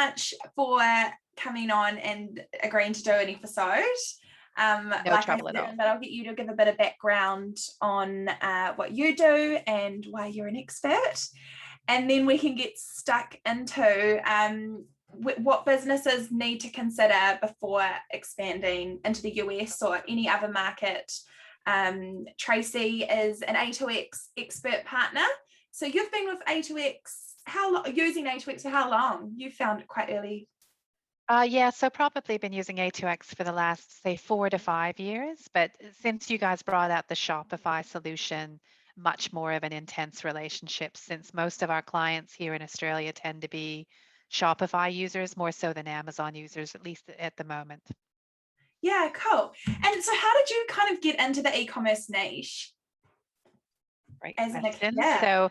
much for coming on and agreeing to do an episode. No trouble at all. But I'll get you to give a bit of background on what you do and why you're an expert. And then we can get stuck into what businesses need to consider before expanding into the US or any other market. Tracey is an A2X expert partner. So you've been with A2X, using A2X for how long? You found it quite early. Yeah, so probably been using A2X for the last, say, 4 to 5 years. But since you guys brought out the Shopify solution, much more of an intense relationship, since most of our clients here in Australia tend to be Shopify users more so than Amazon users, at least at the moment. Yeah, cool. And so how did you kind of get into the e-commerce niche? Great As question. yeah. So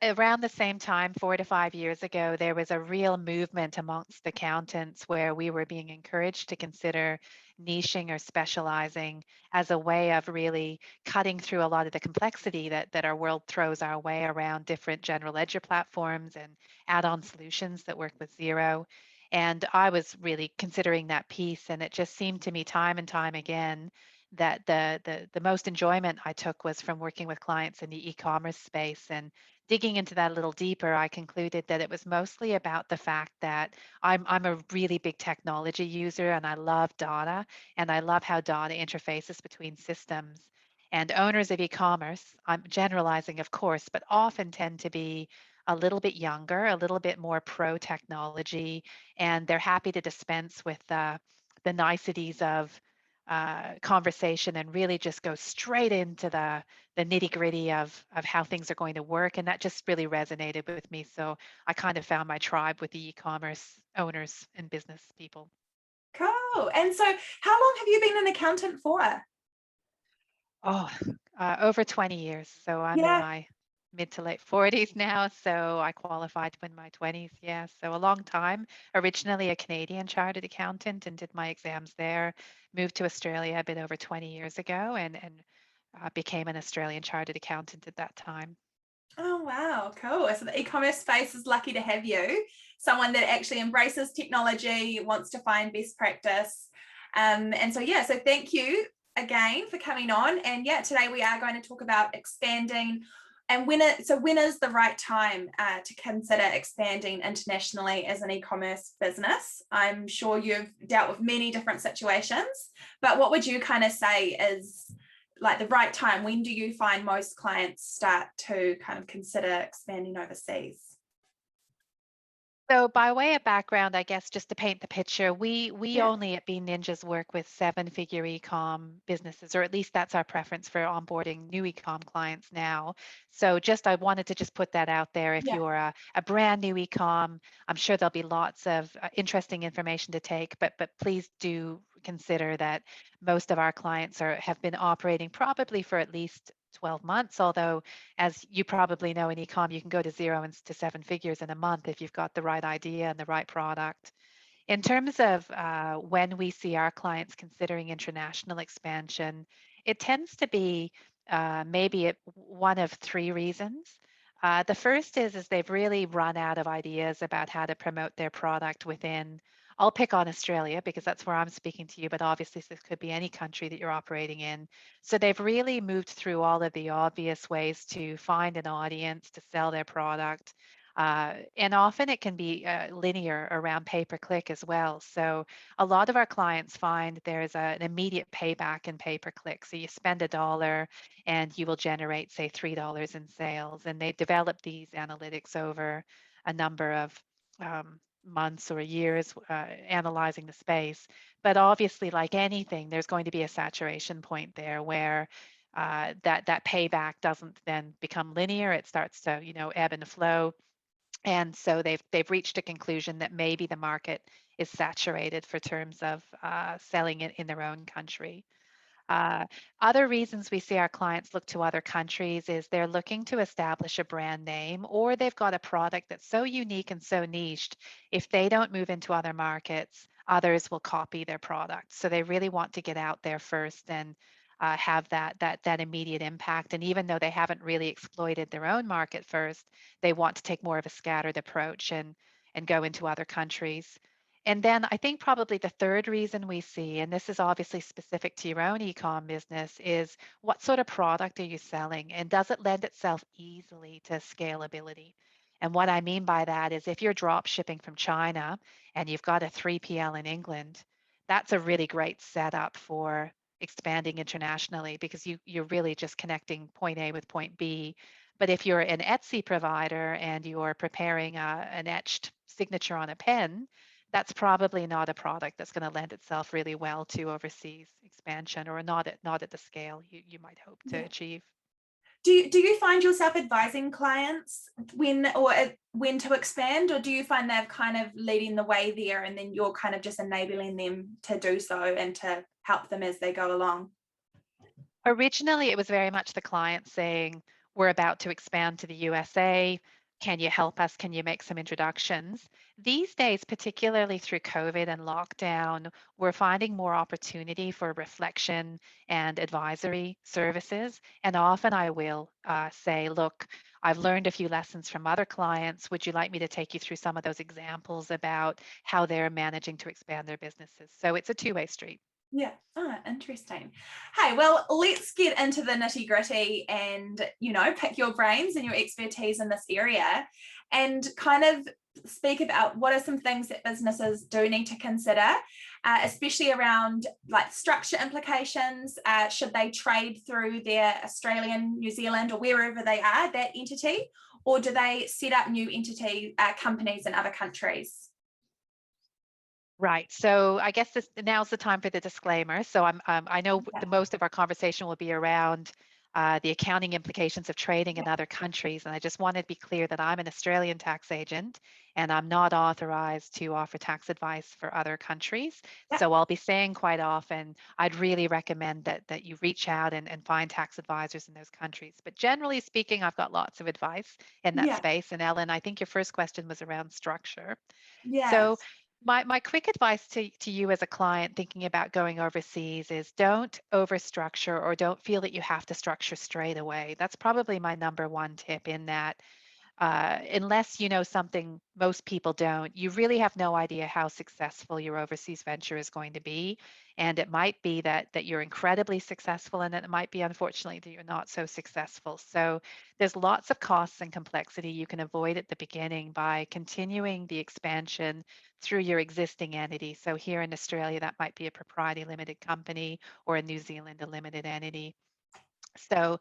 around the same time, 4 to 5 years ago, there was a real movement amongst accountants where we were being encouraged to consider niching or specializing as a way of really cutting through a lot of the complexity that our world throws our way around different general ledger platforms and add-on solutions that work with Xero. And I was really considering that piece, and it just seemed to me time and time again that the most enjoyment I took was from working with clients in the e-commerce space. And digging into that a little deeper, I concluded that it was mostly about the fact that I'm a really big technology user, and I love data, and I love how data interfaces between systems. And owners of e-commerce, I'm generalizing of course, but often tend to be a little bit younger, a little bit more pro technology, and they're happy to dispense with the niceties of conversation and really just go straight into the nitty gritty of how things are going to work. And that just really resonated with me. So I kind of found my tribe with the e-commerce owners and business people. Cool. And so how long have you been an accountant for? Oh, over 20 years. So I'm in Yeah. my mid to late 40s now. So I qualified in my 20s. Yeah. So a long time. Originally a Canadian chartered accountant and did my exams there. Moved to Australia a bit over 20 years ago and became an Australian chartered accountant at that time. Oh, wow. Cool. So the e-commerce space is lucky to have you, someone that actually embraces technology, wants to find best practice. And so, yeah, so thank you again for coming on. And yeah, today we are going to talk about expanding and when is the right time to consider expanding internationally as an e-commerce business? I'm sure you've dealt with many different situations, but what would you kind of say is like the right time? When do you find most clients start to kind of consider expanding overseas? So by way of background, I guess just to paint the picture, we Yeah. only at Bean Ninjas work with 7-figure e-com businesses, or at least that's our preference for onboarding new e-com clients now. So just I wanted to just put that out there. If Yeah. you're a brand new e-com, I'm sure there'll be lots of interesting information to take, but please do consider that most of our clients have been operating probably for at least 12 months, although as you probably know in ecom, you can go to 0 and to 7 figures in a month if you've got the right idea and the right product. In terms of when we see our clients considering international expansion, it tends to be maybe one of 3 reasons. The first is they've really run out of ideas about how to promote their product within. I'll pick on Australia because that's where I'm speaking to you, but obviously this could be any country that you're operating in. So they've really moved through all of the obvious ways to find an audience, to sell their product. And often it can be linear around pay per click as well. So a lot of our clients find there's an immediate payback in pay per click. So you spend $1 and you will generate, say, $3 in sales. And they develop these analytics over a number of months or years analyzing the space. But obviously, like anything, there's going to be a saturation point there where that payback doesn't then become linear. It starts to, ebb and flow. And so they've reached a conclusion that maybe the market is saturated for terms of selling it in their own country. Uh, Other reasons we see our clients look to other countries is they're looking to establish a brand name, or they've got a product that's so unique and so niched, if they don't move into other markets, others will copy their product. So they really want to get out there first and have that immediate impact. And even though they haven't really exploited their own market first, they want to take more of a scattered approach. and go into other countries. And then I think probably the third reason we see, and this is obviously specific to your own e-com business, is what sort of product are you selling and does it lend itself easily to scalability? And what I mean by that is if you're drop shipping from China and you've got a 3PL in England, that's a really great setup for expanding internationally because you're really just connecting point A with point B. But if you're an Etsy provider and you're preparing an etched signature on a pen, that's probably not a product that's going to lend itself really well to overseas expansion or not at the scale you might hope to Yeah. achieve. Do you find yourself advising clients when to expand, or do you find they're kind of leading the way there and then you're kind of just enabling them to do so and to help them as they go along? Originally, it was very much the client saying, we're about to expand to the USA. Can you help us? Can you make some introductions? These days, particularly through COVID and lockdown, we're finding more opportunity for reflection and advisory services. And often I will say, look, I've learned a few lessons from other clients. Would you like me to take you through some of those examples about how they're managing to expand their businesses? So it's a two-way street. Yeah. Ah, interesting. Hey, well, let's get into the nitty gritty and, pick your brains and your expertise in this area and kind of speak about what are some things that businesses do need to consider, especially around like structure implications. Should they trade through their Australian, New Zealand, or wherever they are, that entity, or do they set up new entity companies in other countries? Right. So I guess now's the time for the disclaimer. So I know Yeah. the most of our conversation will be around the accounting implications of trading Yeah. in other countries. And I just wanted to be clear that I'm an Australian tax agent and I'm not authorized to offer tax advice for other countries. Yeah. So I'll be saying quite often, I'd really recommend that you reach out and find tax advisors in those countries. But generally speaking, I've got lots of advice in that Yeah. space. And Ellen, I think your first question was around structure. So Yes. my quick advice to you as a client thinking about going overseas is don't overstructure or don't feel that you have to structure straight away. That's probably my number one tip in that unless you know something most people don't, you really have no idea how successful your overseas venture is going to be. And it might be that you're incredibly successful, and it might be unfortunately that you're not so successful. So there's lots of costs and complexity you can avoid at the beginning by continuing the expansion through your existing entity. So here in Australia, that might be a propriety limited company, or in New Zealand, a limited entity. So,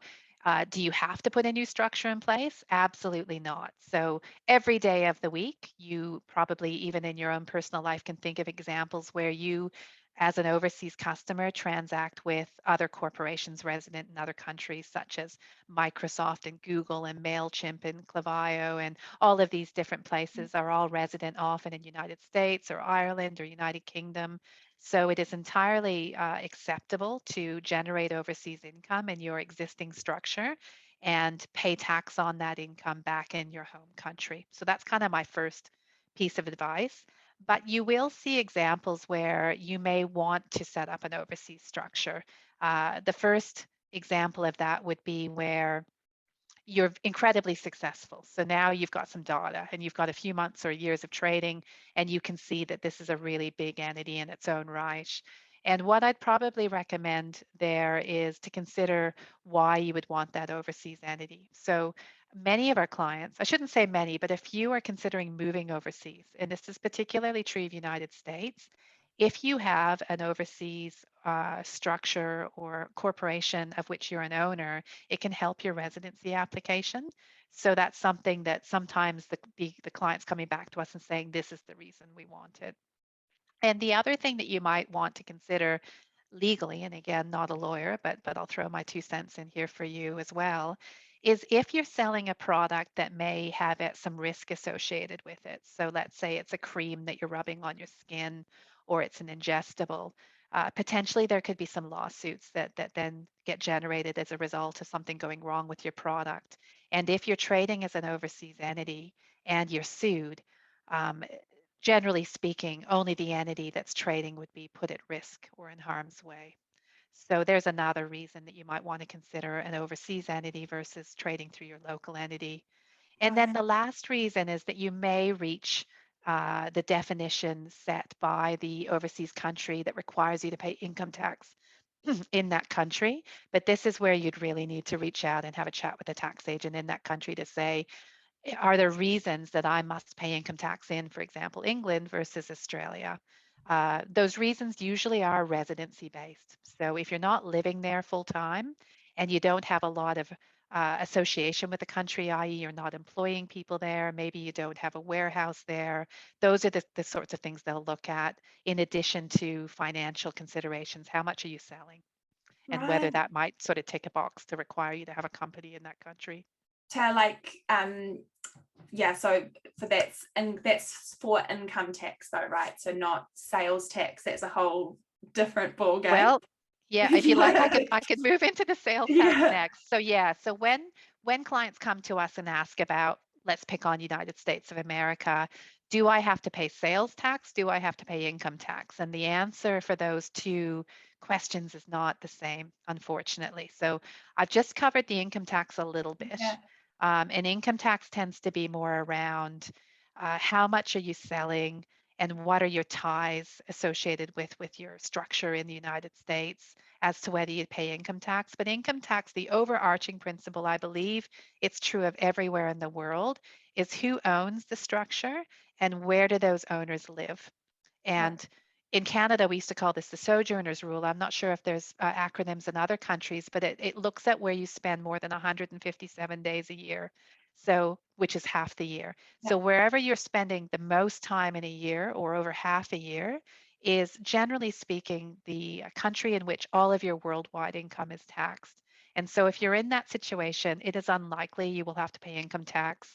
do you have to put a new structure in place? Absolutely not. So, every day of the week, you probably, even in your own personal life, can think of examples where you, as an overseas customer, transact with other corporations resident in other countries, such as Microsoft and Google and MailChimp and Klaviyo, and all of these different places are all resident often in United States or Ireland or United Kingdom. So it is entirely acceptable to generate overseas income in your existing structure and pay tax on that income back in your home country. So that's kind of my first piece of advice. But you will see examples where you may want to set up an overseas structure. The first example of that would be where you're incredibly successful. So now you've got some data and you've got a few months or years of trading, and you can see that this is a really big entity in its own right. And what I'd probably recommend there is to consider why you would want that overseas entity. So many of our clients, I shouldn't say many, but if you are considering moving overseas, and this is particularly true of United States, if you have an overseas structure or corporation of which you're an owner, it can help your residency application. So that's something that sometimes the client's coming back to us and saying, this is the reason we want it. And the other thing that you might want to consider legally, and again, not a lawyer, but I'll throw my 2 cents in here for you as well, is if you're selling a product that may have some risk associated with it. So let's say it's a cream that you're rubbing on your skin, or it's an ingestible. Potentially, there could be some lawsuits that then get generated as a result of something going wrong with your product. And if you're trading as an overseas entity and you're sued, um, generally speaking, only the entity that's trading would be put at risk or in harm's way. So there's another reason that you might want to consider an overseas entity versus trading through your local entity. And then Right. the last reason is that you may reach the definition set by the overseas country that requires you to pay income tax in that country. But this is where you'd really need to reach out and have a chat with a tax agent in that country to say, are there reasons that I must pay income tax in, for example, England versus Australia? Those reasons usually are residency based. So if you're not living there full time and you don't have a lot of association with the country, i.e., you're not employing people there, maybe you don't have a warehouse there, those are the sorts of things they'll look at in addition to financial considerations. How much are you selling? And whether Right. that might sort of tick a box to require you to have a company in that country. To like, yeah, so for that's for income tax though, right? So not sales tax. That's a whole different ball game. Well, yeah, if you like, I could move into the sales tax Yeah. next. So yeah, so when clients come to us and ask about, let's pick on United States of America, do I have to pay sales tax? Do I have to pay income tax? And the answer for those two questions is not the same, unfortunately. So I've just covered the income tax a little bit. Yeah. And income tax tends to be more around how much are you selling? And what are your ties associated with your structure in the United States as to whether you pay income tax. But income tax, the overarching principle, I believe it's true of everywhere in the world, is who owns the structure and where do those owners live. Yeah. And in Canada, we used to call this the sojourner's rule. I'm not sure if there's acronyms in other countries, but it looks at where you spend more than 157 days a year. So, which is half the year. Yeah. So wherever you're spending the most time in a year or over half a year is generally speaking the country in which all of your worldwide income is taxed. And so if you're in that situation, it is unlikely you will have to pay income tax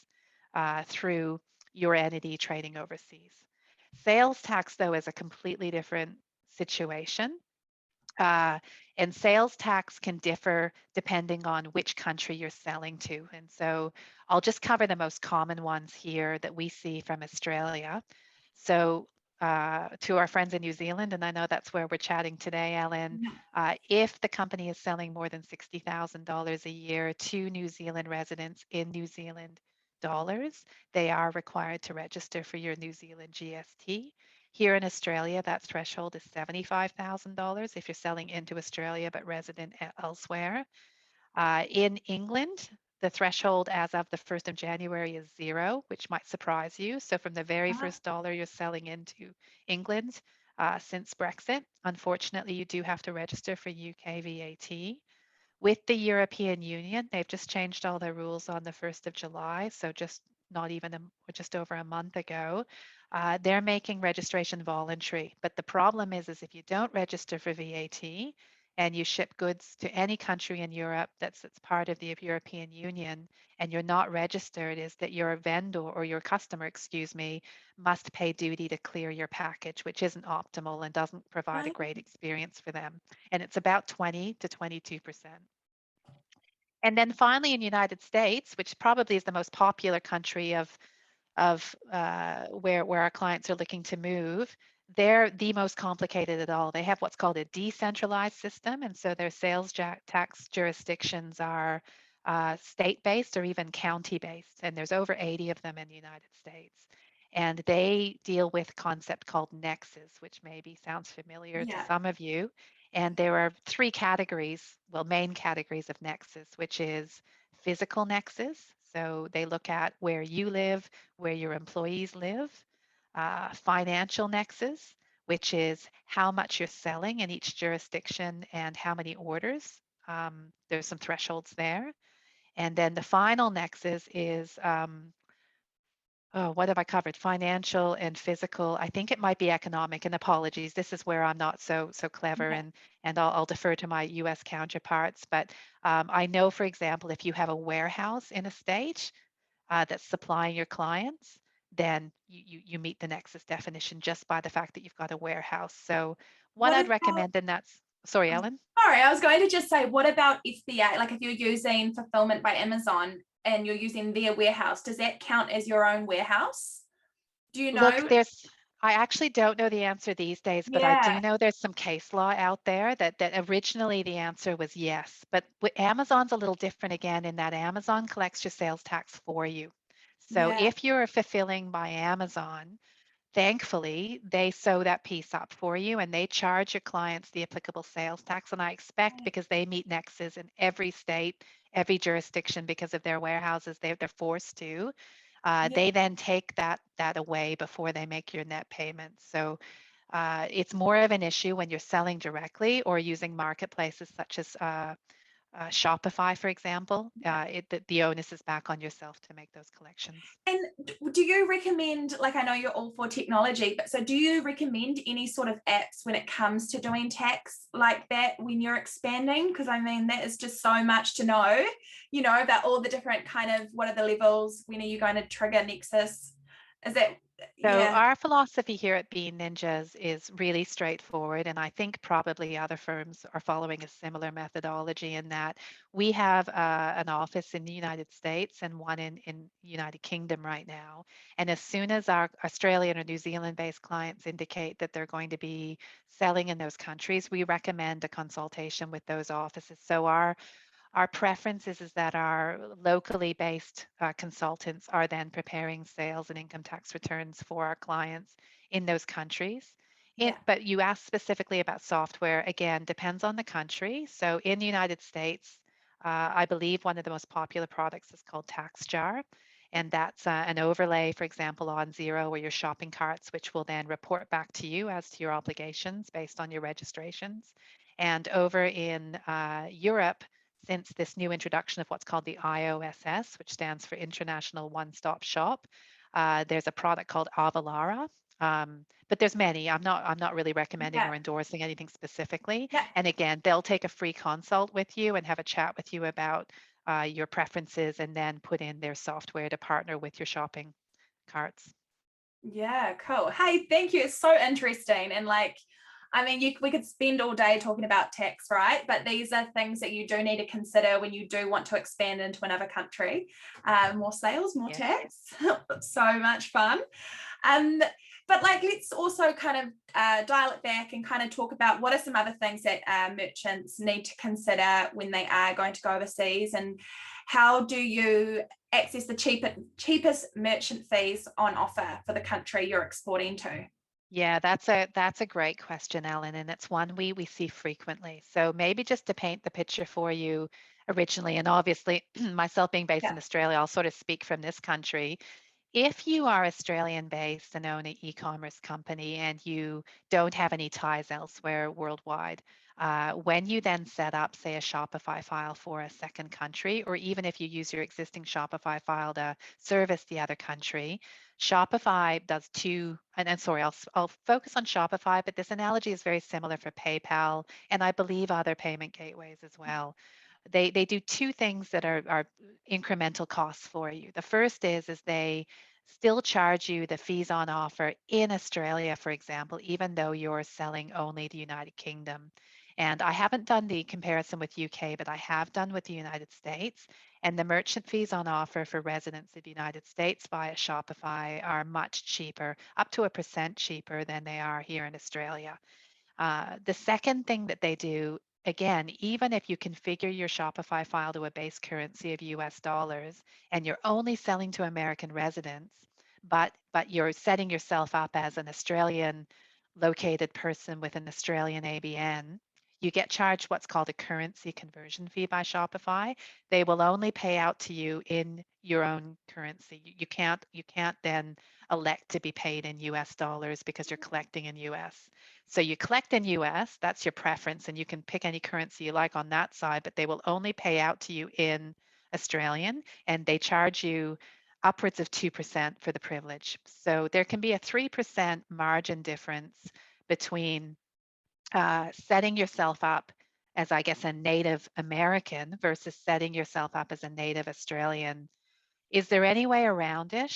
through your entity trading overseas. Sales tax, though, is a completely different situation. Uh, and sales tax can differ depending on which country you're selling to. And so I'll just cover the most common ones here that we see from Australia. So to our friends in New Zealand, and I know that's where we're chatting today, Ellen, Yeah. if the company is selling more than $60,000 a year to New Zealand residents in New Zealand dollars, they are required to register for your New Zealand GST. Here in Australia, that threshold is $75,000 if you're selling into Australia but resident elsewhere. In England, the threshold as of the 1st of January is zero, which might surprise you. So from the very Uh, first dollar you're selling into England since Brexit, unfortunately, you do have to register for UK VAT. With the European Union, they've just changed all their rules on the 1st of July, so just not even just over a month ago. They're making registration voluntary, but the problem is if you don't register for VAT and you ship goods to any country in Europe that's part of the European Union and you're not registered, is that your vendor or your customer, excuse me, must pay duty to clear your package, which isn't optimal and doesn't provide a right. great experience for them. And it's about 20 to 22%. And then finally, in the United States, which probably is the most popular country of where our clients are looking to move, they're the most complicated at all. They have what's called a decentralized system, and so their sales tax jurisdictions are state-based or even county-based, and there's over 80 of them in the United States. And they deal with a concept called nexus, which maybe sounds familiar to Yeah. some of you. And there are three categories, well, main categories of nexus, which is physical nexus. So they look at where you live, where your employees live, financial nexus, which is how much you're selling in each jurisdiction and how many orders. There's some thresholds there. And then the final nexus is oh, what have I covered? Financial and physical. I think it might be economic. And apologies, this is where I'm not so clever, Yeah. and I'll defer to my U.S. counterparts. But I know, for example, if you have a warehouse in a state, that's supplying your clients, then you meet the nexus definition just by the fact that you've got a warehouse. So what What I'd about, recommend, and that's, sorry, Ellen. sorry, I was going to just say, what about FBA? Like if you're using fulfillment by Amazon and you're using their warehouse, does that count as your own warehouse? Do you Look, know? I actually don't know the answer these days, but I Yeah. do know there's some case law out there that originally the answer was yes. But Amazon's a little different again in that Amazon collects your sales tax for you. So Yeah. if you're fulfilling by Amazon, Thankfully, they sew that piece up for you and they charge your clients the applicable sales tax. And I expect Right. because they meet nexus in every state, every jurisdiction because of their warehouses, they're forced to. Yeah. They then take that away before they make your net payments. So it's more of an issue when you're selling directly or using marketplaces such as Shopify, for example. The onus is back on yourself to make those collections. And do you recommend, like, I know you're all for technology, but so do you recommend any sort of apps when it comes to doing tax like that when you're expanding? Because I mean, that is just so much to know, about all the different kind of what are the levels, when are you going to trigger Nexus? Is that, So yeah, our philosophy here at Bean Ninjas is really straightforward, and I think probably other firms are following a similar methodology in that we have an office in the United States and one in United Kingdom right now. And as soon as our Australian or New Zealand-based clients indicate that they're going to be selling in those countries, we recommend a consultation with those offices. So our preference is that our locally based consultants are then preparing sales and income tax returns for our clients in those countries. yeah, But you asked specifically about software. Again, depends on the country. So in the United States, I believe one of the most popular products is called TaxJar. And that's an overlay, for example, on Zero or your shopping carts, which will then report back to you as to your obligations based on your registrations. And over in Europe, since this new introduction of what's called the IOSS, which stands for International One-Stop Shop. There's a product called Avalara, but there's many. I'm not really recommending yeah, or endorsing anything specifically. yeah. And again, they'll take a free consult with you and have a chat with you about your preferences, and then put in their software to partner with your shopping carts. Yeah, cool. Hey, thank you. It's so interesting. And like, I mean, we could spend all day talking about tax, right? But these are things that you do need to consider when you do want to expand into another country. More sales, more Yes. tax. So much fun. Um, but like, let's also kind of dial it back and kind of talk about what are some other things that merchants need to consider when they are going to go overseas, and how do you access the cheapest merchant fees on offer for the country you're exporting to? Yeah, that's a great question, Ellen, and it's one we see frequently. So maybe just to paint the picture for you originally, and obviously myself being based Yeah, in Australia, I'll sort of speak from this country. If you are Australian based and own an e-commerce company and you don't have any ties elsewhere worldwide, when you then set up, say, a Shopify file for a second country, or even if you use your existing Shopify file to service the other country, Shopify does two, and sorry, I'll focus on Shopify, but this analogy is very similar for PayPal and I believe other payment gateways as well. They do two things that are incremental costs for you. The first is they still charge you the fees on offer in Australia, for example, even though you're selling only the United Kingdom. And I haven't done the comparison with UK, but I have done with the United States. And the merchant fees on offer for residents of the United States via Shopify are much cheaper, up to 1% cheaper than they are here in Australia. The second thing that they do, again, even if you configure your Shopify file to a base currency of US dollars and you're only selling to American residents, but you're setting yourself up as an Australian located person with an Australian ABN, you get charged what's called a currency conversion fee by Shopify. They will only pay out to you in your own currency. You can't then elect to be paid in US dollars because you're collecting in US. So you collect in US, that's your preference, and you can pick any currency you like on that side, but they will only pay out to you in Australian, and they charge you upwards of 2% for the privilege. So there can be a 3% margin difference between setting yourself up as, I guess, a native American versus setting yourself up as a native Australian. Is there any way around it?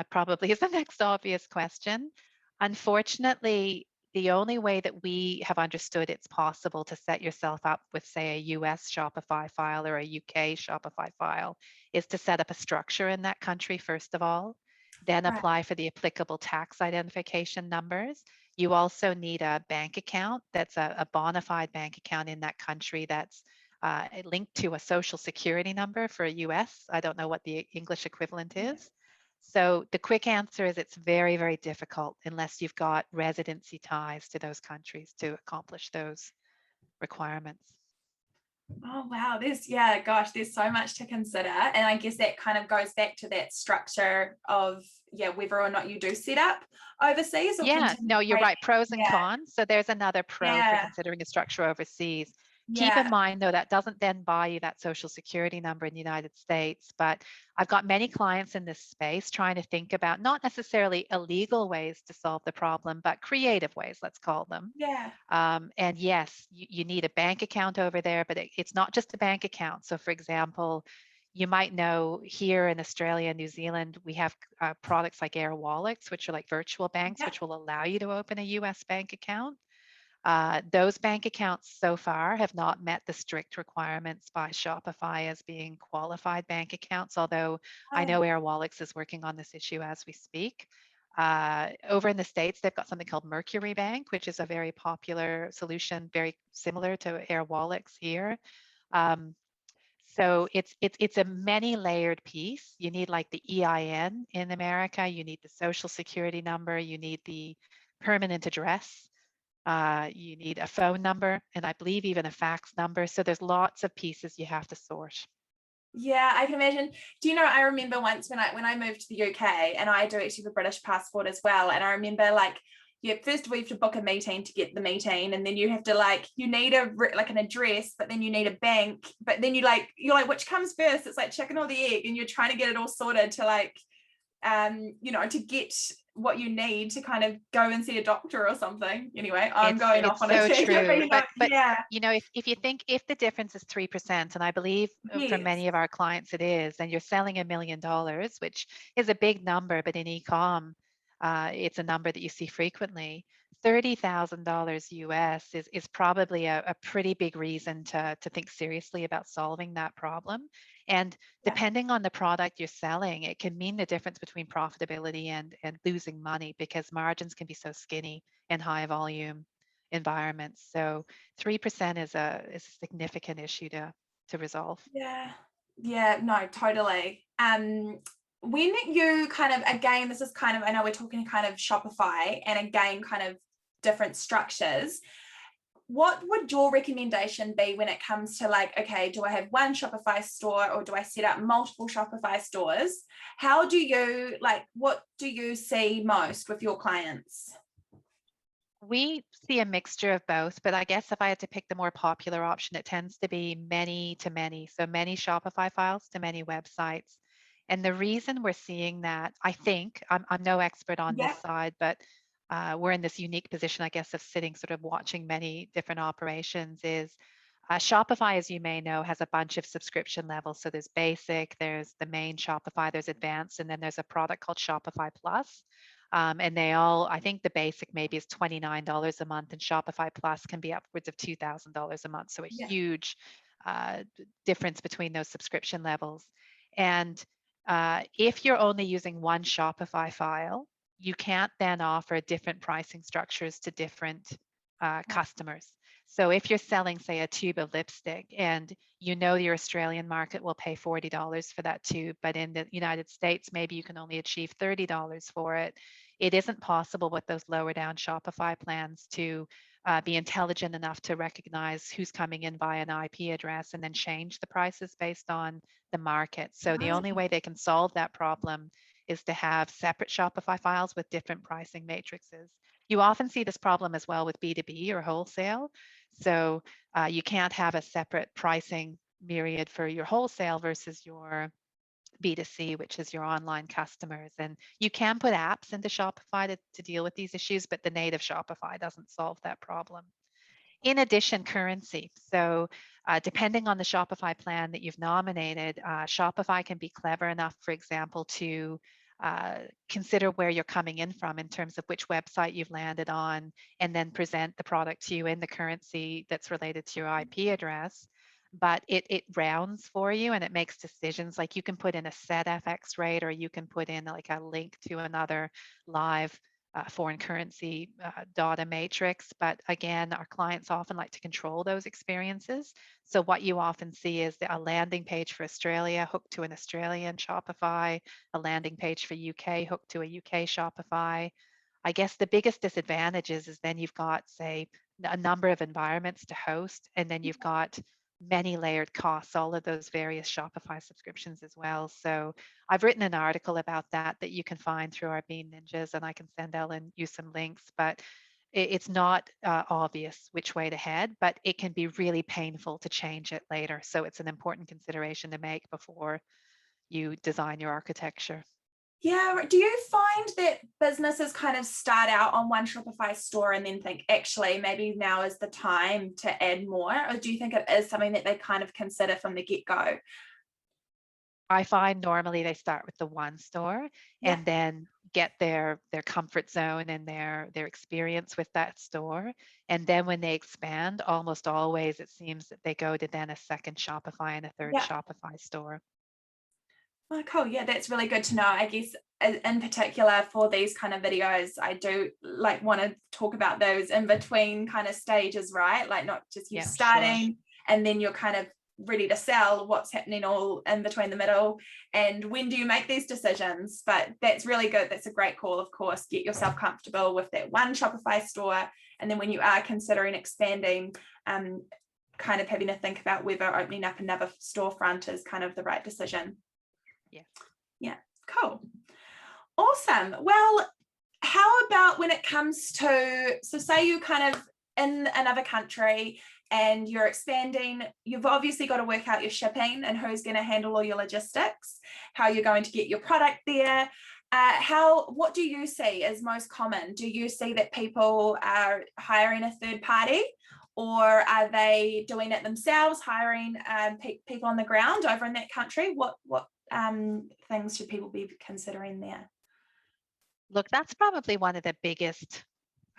Probably is the next obvious question. Unfortunately, the only way that we have understood it's possible to set yourself up with, say, a US Shopify file or a UK Shopify file is to set up a structure in that country, first of all, then right. apply for the applicable tax identification numbers. You also need a bank account that's a bona fide bank account in that country that's linked to a social security number for a US. I don't know what the English equivalent Yeah. is. So the quick answer is it's very, very difficult unless you've got residency ties to those countries to accomplish those requirements. Oh, wow. Yeah, gosh, there's so much to consider. And I guess that kind of goes back to that structure of, yeah, whether or not you do set up overseas or Yeah, continue no, you're trading. right. Pros and Yeah, cons. So there's another pro for yeah, considering a structure overseas. Keep in yeah, mind, though, that doesn't then buy you that social security number in the United States. But I've got many clients in this space trying to think about not necessarily illegal ways to solve the problem, but creative ways, let's call them. yeah, And yes, you need a bank account over there, but it's not just a bank account. So, for example, you might know here in Australia and New Zealand, we have products like Air Wallets, which are like virtual banks, yeah, which will allow you to open a US bank account. Those bank accounts so far have not met the strict requirements by Shopify as being qualified bank accounts, although I oh, know Air Wallets is working on this issue as we speak. Over in the States, they've got something called Mercury Bank, which is a very popular solution, very similar to Air Wallets here. Um, so it's a many layered piece. You need like the EIN in America, you need the social security number, you need the permanent address, you need a phone number, and I believe even a fax number. So there's lots of pieces you have to sort. yeah, I can imagine. Do you know, I remember once when I moved to the UK, and I do actually have a British passport as well. And I remember like, yeah, first of all, you have to book a meeting to get the meeting, and then you have to like, you need like an address, but then you need a bank, but then you're like, which comes first? It's like chicken or the egg, and you're trying to get it all sorted to like, to get what you need to kind of go and see a doctor or something. Anyway, I'm going off It's on a so tangent, but true. But yeah, if you think if the difference is 3%, and I believe for yes, many of our clients it is, and you're selling $1 million, which is a big number, but in e-com, it's a number that you see frequently. $30,000 US is probably a pretty big reason to think seriously about solving that problem. And yeah, depending on the product you're selling, it can mean the difference between profitability and losing money because margins can be so skinny in high volume environments. So 3% is a significant issue to resolve. yeah, yeah, no, totally. When you kind of, again, this is kind of, I know we're talking kind of Shopify, and again, kind of different structures. What would your recommendation be when it comes to like, okay, do I have one Shopify store or do I set up multiple Shopify stores? How do you like, what do you see most with your clients? We see a mixture of both, but I guess if I had to pick the more popular option, it tends to be many to many. So many Shopify files to many websites. And the reason we're seeing that, I think, I'm no expert on this Yeah, side, but we're in this unique position, I guess, of sitting sort of watching many different operations is Shopify, as you may know, has a bunch of subscription levels. So there's basic, there's the main Shopify, there's advanced, and then there's a product called Shopify Plus. And they all, I think the basic maybe is $29 a month, and Shopify Plus can be upwards of $2,000 a month. So a yeah, huge difference between those subscription levels. And if you're only using one Shopify file, you can't then offer different pricing structures to different customers. So if you're selling, say, a tube of lipstick and you know your Australian market will pay $40 for that tube, but in the United States, maybe you can only achieve $30 for it. It isn't possible with those lower down Shopify plans to be intelligent enough to recognize who's coming in via an IP address and then change the prices based on the market. So the only way they can solve that problem is to have separate Shopify files with different pricing matrices. You often see this problem as well with B2B or wholesale. So you can't have a separate pricing myriad for your wholesale versus your B2C, which is your online customers. And you can put apps into Shopify to deal with these issues, but the native Shopify doesn't solve that problem. In addition, currency. So depending on the Shopify plan that you've nominated, Shopify can be clever enough, for example, to consider where you're coming in from in terms of which website you've landed on, and then present the product to you in the currency that's related to your IP address. But it rounds for you and it makes decisions like you can put in a set FX rate, or you can put in like a link to another live foreign currency data matrix. But again, our clients often like to control those experiences. So what you often see is a landing page for Australia hooked to an Australian Shopify, a landing page for UK hooked to a UK Shopify. I guess the biggest disadvantage is then you've got, say, a number of environments to host, and then you've got many layered costs, all of those various Shopify subscriptions as well. So I've written an article about that you can find through our Bean Ninjas, and I can send Ellen you some links, but it's not obvious which way to head, but it can be really painful to change it later. So it's an important consideration to make before you design your architecture. Yeah, do you find that businesses kind of start out on one Shopify store and then think, actually, maybe now is the time to add more? Or do you think it is something that they kind of consider from the get-go? I find normally they start with the one store Yeah. and then get their comfort zone and their experience with that store. And then when they expand, almost always it seems that they go to then a second Shopify and a third Yeah. Shopify store. Oh, cool. Yeah, that's really good to know. I guess in particular for these kind of videos, I do like want to talk about those in between kind of stages, right? Like not just you Yeah, sure. starting and then you're kind of ready to sell, what's happening all in between the middle, and when do you make these decisions? But that's really good. That's a great call, of course. Get yourself comfortable with that one Shopify store. And then when you are considering expanding, kind of having to think about whether opening up another storefront is kind of the right decision. Yeah. Yeah, cool. Awesome. Well, how about when it comes to, so say you kind of in another country and you're expanding, you've obviously got to work out your shipping and who's going to handle all your logistics, how you're going to get your product there. What do you see as most common? Do you see that people are hiring a third party, or are they doing it themselves, hiring people on the ground over in that country? What things should people be considering there? Look, that's probably one of the biggest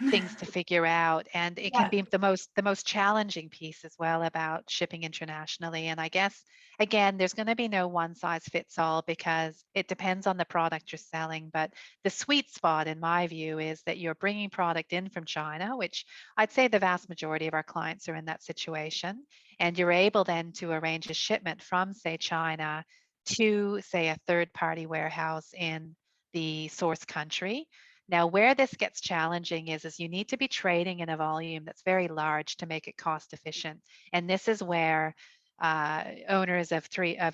things to figure out, and it can Yeah, be the most challenging piece as well about shipping internationally. And I guess again, there's going to be no one size fits all because it depends on the product you're selling. But the sweet spot in my view is that you're bringing product in from China, which I'd say the vast majority of our clients are in that situation, and you're able then to arrange a shipment from, say, China to, say, a third party warehouse in the source country. Now, where this gets challenging is you need to be trading in a volume that's very large to make it cost efficient. And this is where owners of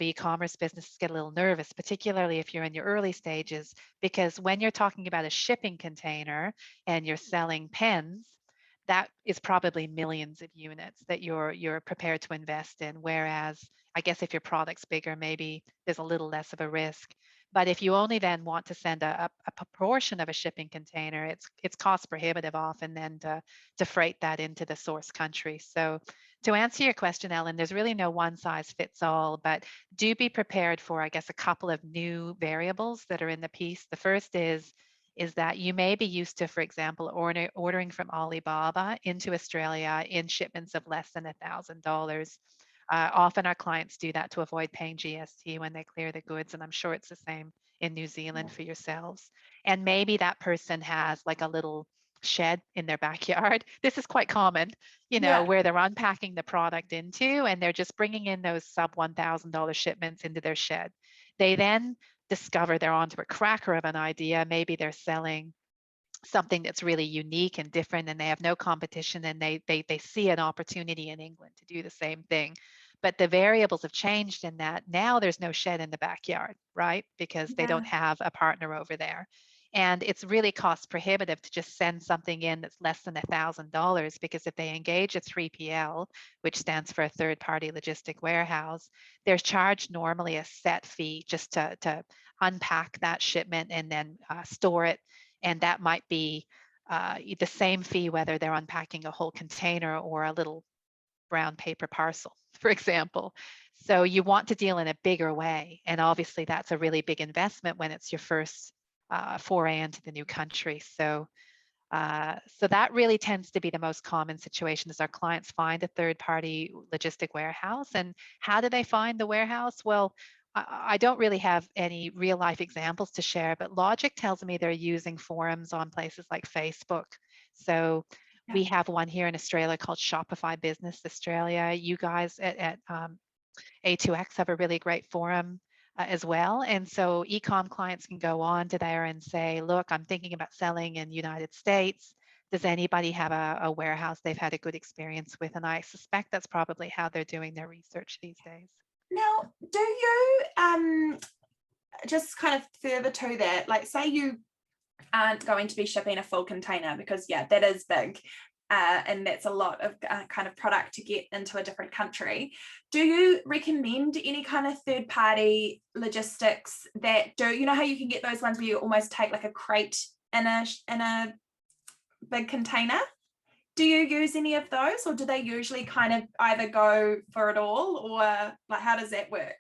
e-commerce businesses get a little nervous, particularly if you're in your early stages, because when you're talking about a shipping container and you're selling pens, that is probably millions of units that you're prepared to invest in. Whereas I guess if your product's bigger, maybe there's a little less of a risk. But if you only then want to send a proportion of a shipping container, it's cost prohibitive often then to freight that into the source country. So to answer your question, Ellen, there's really no one size fits all, but do be prepared for, I guess, a couple of new variables that are in the piece. The first is that you may be used to, for example, ordering from Alibaba into Australia in shipments of less than $1,000. Often our clients do that to avoid paying GST when they clear the goods, and I'm sure it's the same in New Zealand for yourselves. And maybe that person has like a little shed in their backyard. This is quite common, yeah, where they're unpacking the product into and they're just bringing in those sub $1,000 shipments into their shed. They then discover they're onto a cracker of an idea. Maybe they're selling something that's really unique and different and they have no competition, and they see an opportunity in England to do the same thing. But the variables have changed in that now there's no shed in the backyard, right? Because they yeah, don't have a partner over there. And it's really cost prohibitive to just send something in that's less than $1,000, because if they engage a 3PL, which stands for a third party logistic warehouse, they're charged normally a set fee just to unpack that shipment and then store it. And that might be the same fee whether they're unpacking a whole container or a little brown paper parcel, for example. So you want to deal in a bigger way. And obviously that's a really big investment when it's your first foray into the new country. So that really tends to be the most common situation is our clients find a third party logistic warehouse. And how do they find the warehouse? Well, I don't really have any real life examples to share, but logic tells me they're using forums on places like Facebook. So Yeah. we have one here in Australia called Shopify Business Australia. You guys at A2X have a really great forum as well. And so ecom clients can go on to there and say, look, I'm thinking about selling in United States. Does anybody have a warehouse they've had a good experience with? And I suspect that's probably how they're doing their research these days. Now, do you just kind of further to that, like say you aren't going to be shipping a full container, because yeah, that is big. And that's a lot of kind of product to get into a different country. Do you recommend any kind of third-party logistics that do, you know how you can get those ones where you almost take like a crate in a big container? Do you use any of those, or do they usually kind of either go for it all, or like how does that work?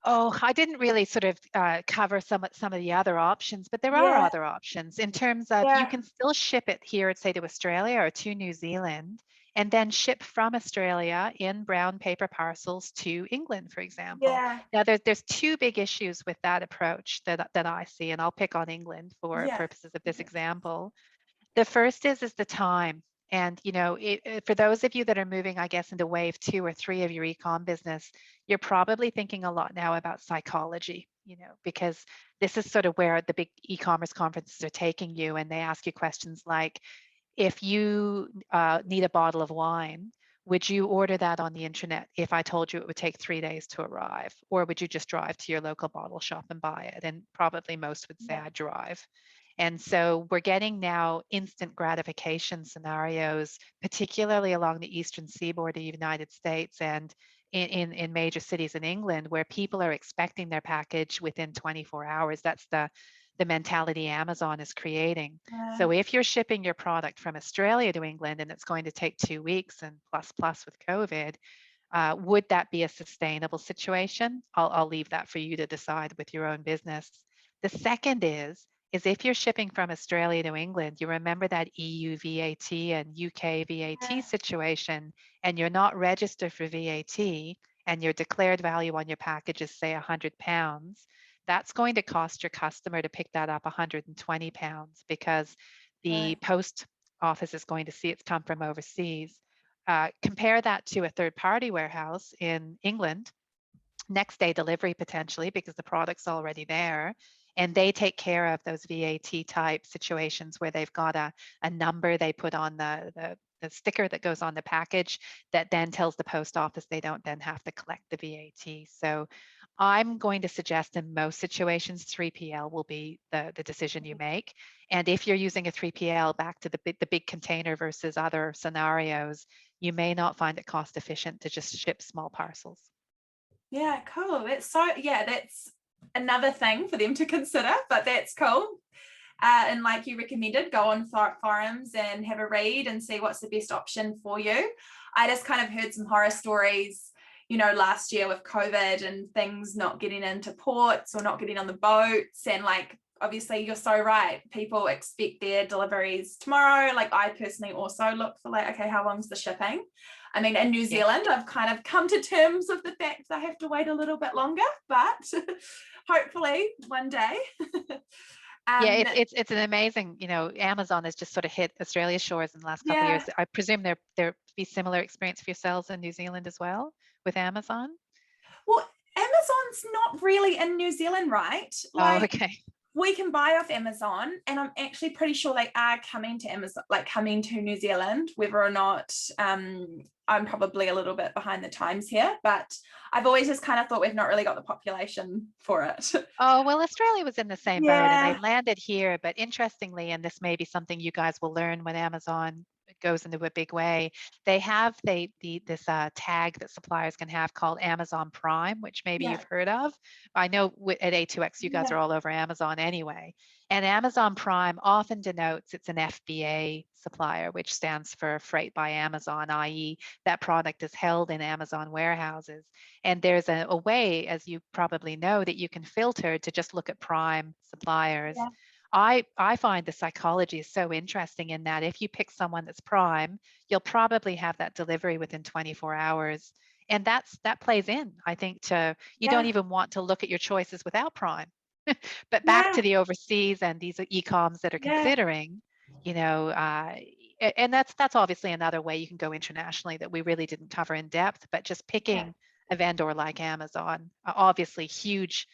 Oh, I didn't really sort of cover some of the other options, but there are Yeah, other options in terms of you yeah, can still ship it here, say to Australia or to New Zealand, and then ship from Australia in brown paper parcels to England, for example. yeah, Now, there's two big issues with that approach that I see, and I'll pick on England for yeah. purposes of this example. The first is the time. And for those of you that are moving, I guess, into wave 2 or 3 of your ecom business, you're probably thinking a lot now about psychology, because this is sort of where the big e-commerce conferences are taking you, and they ask you questions like, if you need a bottle of wine, would you order that on the internet if I told you it would take 3 days to arrive? Or would you just drive to your local bottle shop and buy it? And probably most would say Yeah. I'd drive. And so we're getting now instant gratification scenarios, particularly along the eastern seaboard of the United States and in major cities in England, where people are expecting their package within 24 hours. That's the mentality Amazon is creating. Uh, So if you're shipping your product from Australia to England and it's going to take 2 weeks and plus with COVID, would that be a sustainable situation? I'll leave that for you to decide with your own business. The second is if you're shipping from Australia to England, you remember that EU VAT and UK VAT yeah, situation, and you're not registered for VAT, and your declared value on your package is, say, £100, that's going to cost your customer to pick that up £120 because the right, post office is going to see it's come from overseas. Compare that to a third party warehouse in England, next day delivery potentially because the product's already there. And they take care of those VAT type situations where they've got a number they put on the sticker that goes on the package that then tells the post office they don't then have to collect the VAT. So I'm going to suggest in most situations, 3PL will be the decision you make. And if you're using a 3PL, back to the big container versus other scenarios, you may not find it cost efficient to just ship small parcels. yeah, cool. That's so, yeah, that's another thing for them to consider, but that's cool. And like you recommended, go on forums and have a read and see what's the best option for you. I just kind of heard some horror stories, last year with COVID and things not getting into ports or not getting on the boats. And like, obviously you're so right. People expect their deliveries tomorrow. Like I personally also look for like, okay, how long's the shipping? I mean, in New Yeah. Zealand, I've kind of come to terms with the fact that I have to wait a little bit longer, but hopefully one day. Yeah, um, it's an amazing, Amazon has just sort of hit Australia's shores in the last couple of yeah. years. I presume there be similar experience for yourselves in New Zealand as well with Amazon. Well, Amazon's not really in New Zealand, right? Oh, Like okay. we can buy off Amazon, and I'm actually pretty sure they are coming to Amazon, like coming to New Zealand, whether or not I'm probably a little bit behind the times here, but I've always just kind of thought we've not really got the population for it. Oh, well, Australia was in the same boat and they Yeah, landed here. But interestingly, and this may be something you guys will learn when Amazon goes into a big way, they have this tag that suppliers can have called Amazon Prime, which maybe yeah, you've heard of. I know at A2X, you guys yeah, are all over Amazon anyway. And Amazon Prime often denotes it's an FBA supplier, which stands for Freight by Amazon, i.e., that product is held in Amazon warehouses. And there's a way, as you probably know, that you can filter to just look at prime suppliers. yeah, I find the psychology is so interesting in that if you pick someone that's prime, you'll probably have that delivery within 24 hours. And that plays in, I think, to you don't Yeah. even want to look at your choices without Prime. But back Yeah. to the overseas and these e-coms that are Yeah. considering, you know, and that's obviously another way you can go internationally that we really didn't cover in depth, but just Yeah. picking a vendor like Amazon, obviously huge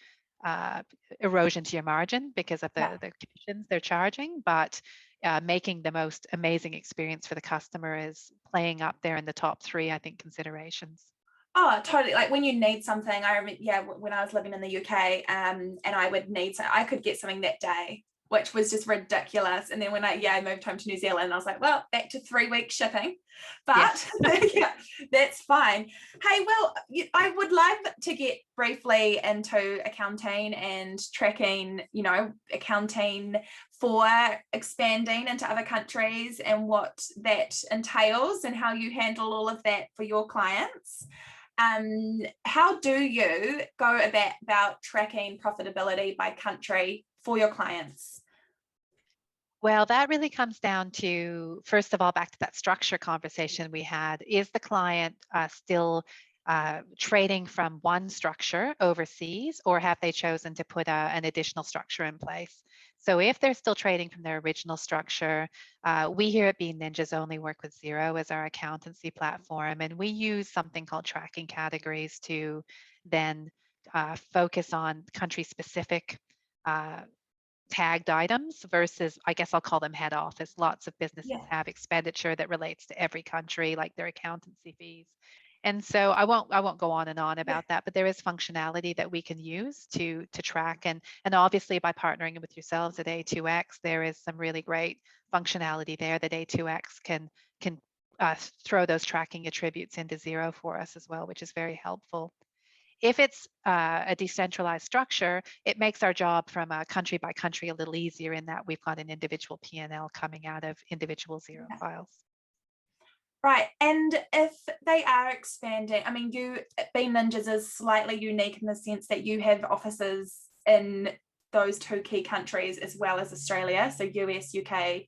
uh, erosion to your margin because of Yeah. the commissions they're charging, but making the most amazing experience for the customer is playing up there in the top three, I think, considerations. Oh, totally. Like when you need something, I remember, yeah, when I was living in the UK, and I would need I could get something that day, which was just ridiculous. And then when I moved home to New Zealand, I was like, well, back to 3 week shipping, but Yes. yeah, that's fine. Hey, well, I would love to get briefly into accounting and tracking, accounting for expanding into other countries and what that entails and how you handle all of that for your clients. How do you go about tracking profitability by country for your clients? Well, that really comes down to, first of all, back to that structure conversation we had. Is the client still trading from one structure overseas, or have they chosen to put an additional structure in place? So if they're still trading from their original structure, we here at Bean Ninjas only work with Xero as our accountancy platform, and we use something called tracking categories to then focus on country-specific tagged items versus, I guess I'll call them head office. Lots of businesses Yeah, have expenditure that relates to every country, like their accountancy fees. And so I won't go on and on yeah, about that, but there is functionality that we can use to track, and obviously by partnering with yourselves at A2X, there is some really great functionality there that A2X can throw those tracking attributes into Xero for us as well, which is very helpful. If it's a decentralized structure, it makes our job from a country by country a little easier in that we've got an individual P&L coming out of individual Xero yeah. files. Right. And if they are expanding, I mean, Bean Ninjas is slightly unique in the sense that you have offices in those two key countries as well as Australia, so US, UK,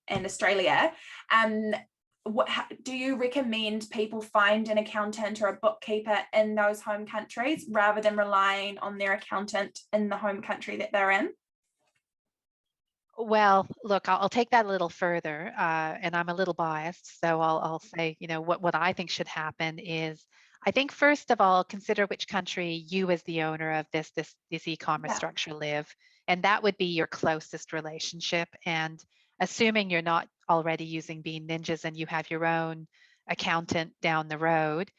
and Australia. Um, do you recommend people find an accountant or a bookkeeper in those home countries rather than relying on their accountant in the home country that they're in? Well, look, I'll take that a little further, and I'm a little biased, so I'll say, what I think should happen is, I think first of all, consider which country you as the owner of this e-commerce Yeah, structure live, and that would be your closest relationship. And assuming you're not already using Bean Ninjas and you have your own accountant down the road,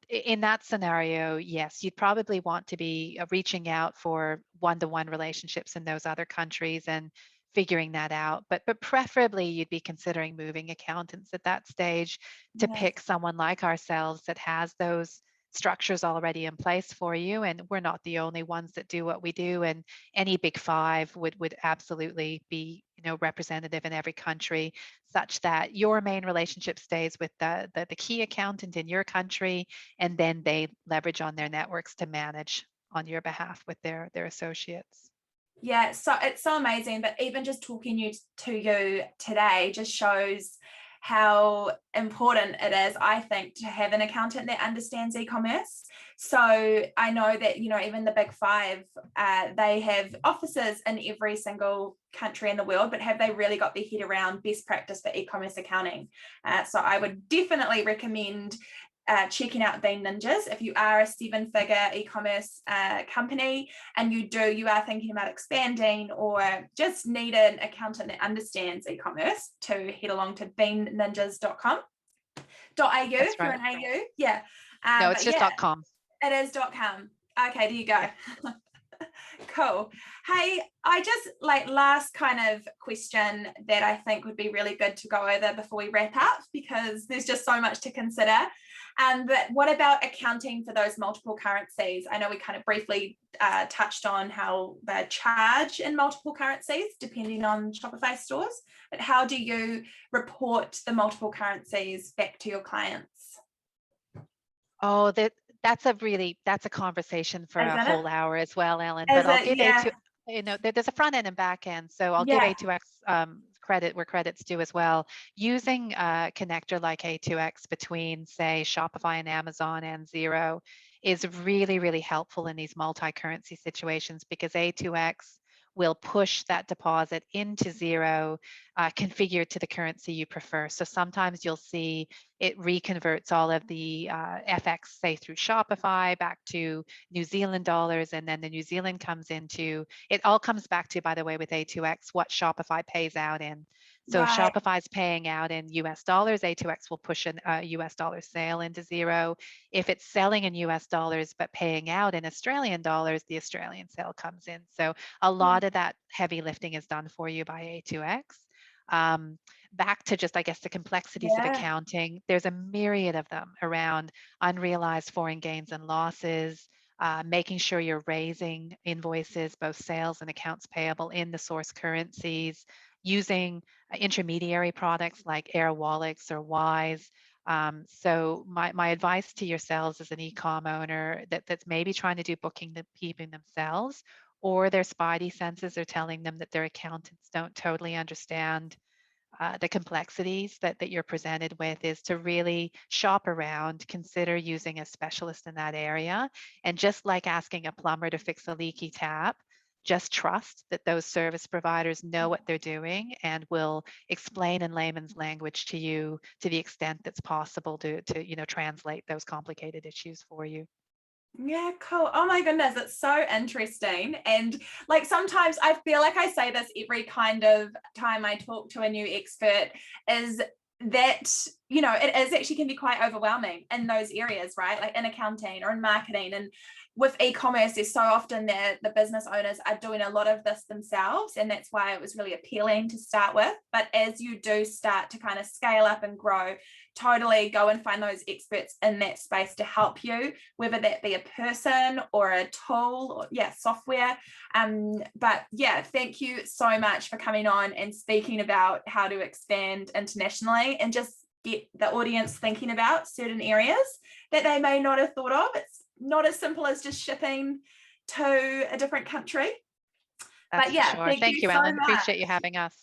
in that scenario, yes, you'd probably want to be reaching out for one-to-one relationships in those other countries and figuring that out. But preferably, you'd be considering moving accountants at that stage to yeah, pick someone like ourselves that has those structures already in place for you. And we're not the only ones that do what we do. And any big five would absolutely be, representative in every country, such that your main relationship stays with the key accountant in your country, and then they leverage on their networks to manage on your behalf with their associates. yeah. So it's so amazing. But even just talking to you today just shows how important it is, I think, to have an accountant that understands e-commerce. So I know that, even the big five, they have offices in every single country in the world, but have they really got their head around best practice for e-commerce accounting? So I would definitely recommend checking out Bean Ninjas if you are a 7-figure e-commerce company and you are thinking about expanding or just need an accountant that understands e-commerce, to head along to beanninjas.com.au That's if you're right. an AU. Yeah. No, it's But just yeah, .com. it is .com. Okay, there you go. Cool. Hey, I just last kind of question that I think would be really good to go over before we wrap up, because there's just so much to consider. But what about accounting for those multiple currencies? I know we kind of briefly touched on how they charge in multiple currencies depending on Shopify stores, but how do you report the multiple currencies back to your clients? Oh, that's a conversation for a Isn't it? whole hour as well, Ellen. But Is I'll it? give Yeah. A2, there's a front end and back end. So I'll give Yeah. A2X where credits due as well. Using a connector like A2X between, say, Shopify and Amazon and Xero is really, really helpful in these multi-currency situations, because A2X will push that deposit into Xero, configured to the currency you prefer. So sometimes you'll see it reconverts all of the FX, say through Shopify, back to New Zealand dollars, and then the New Zealand comes into, it all comes back to, by the way, with A2X, what Shopify pays out in. So if Right. Shopify's paying out in US dollars, A2X will push a US dollar sale into Xero. If it's selling in US dollars but paying out in Australian dollars, the Australian sale comes in. So a Yeah. lot of that heavy lifting is done for you by A2X. Um, Back to just, I guess, the complexities of Yeah. accounting, there's a myriad of them around unrealized foreign gains and losses, making sure you're raising invoices, both sales and accounts payable, in the source currencies, using intermediary products like Air Wallets or Wise. So my advice to yourselves as an e-com owner that's maybe trying to do bookkeeping themselves, or their spidey senses are telling them that their accountants don't totally understand the complexities that you're presented with, is to really shop around, consider using a specialist in that area. And just like asking a plumber to fix a leaky tap, just trust that those service providers know what they're doing and will explain in layman's language to you to the extent that's possible to translate those complicated issues for you. Yeah, cool. Oh my goodness, it's so interesting. And like sometimes I feel like I say this every kind of time I talk to a new expert, is that, it is actually can be quite overwhelming in those areas, right? Like in accounting or in marketing. And with e-commerce, there's so often that the business owners are doing a lot of this themselves. And that's why it was really appealing to start with. But as you do start to kind of scale up and grow, totally go and find those experts in that space to help you, whether that be a person or a tool or software. But yeah, thank you so much for coming on and speaking about how to expand internationally and just get the audience thinking about certain areas that they may not have thought of. It's not as simple as just shipping to a different country. That's But for yeah, sure. thank Thank you you, so Ellen. much. Appreciate you having us.